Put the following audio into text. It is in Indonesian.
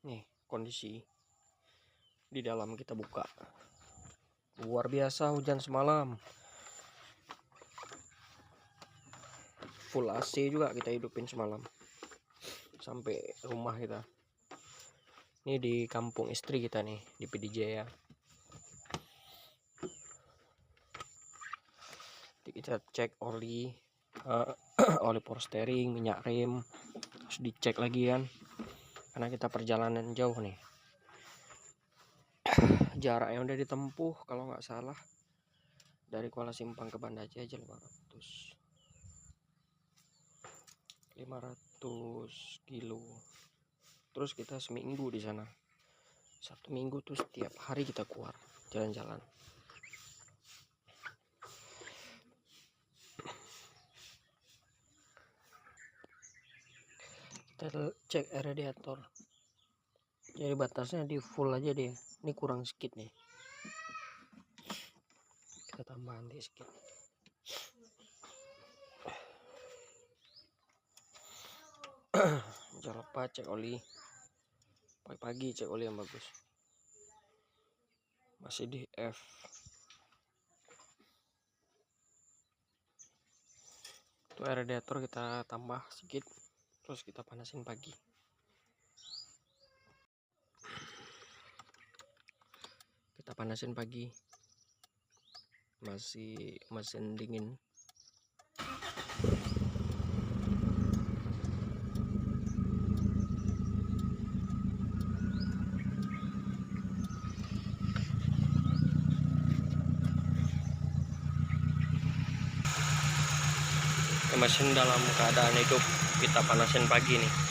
Nih kondisi di dalam kita buka. Luar biasa hujan semalam. Full AC juga kita hidupin semalam sampai rumah kita. Ini di kampung istri kita nih di PDJ ya. Kita cek oli, oli power steering, minyak rem, terus dicek lagi kan, karena kita perjalanan jauh nih. Jarak yang udah ditempuh kalau nggak salah dari Kuala Simpang ke Banda Aceh aja 500 kilo. Terus kita seminggu di sana, 1 minggu tuh setiap hari kita keluar jalan-jalan. Kita cek radiator, jadi batasnya di full aja dia. Ini kurang sedikit nih, kita tambahan sedikit. Jangan lupa cek oli pagi-pagi, cek oli yang bagus. Masih di F. Tuh radiator kita tambah sedikit, terus kita panasin pagi. Kita panasin pagi, masih mesin dingin. Mesin dalam keadaan hidup kita panasin pagi nih.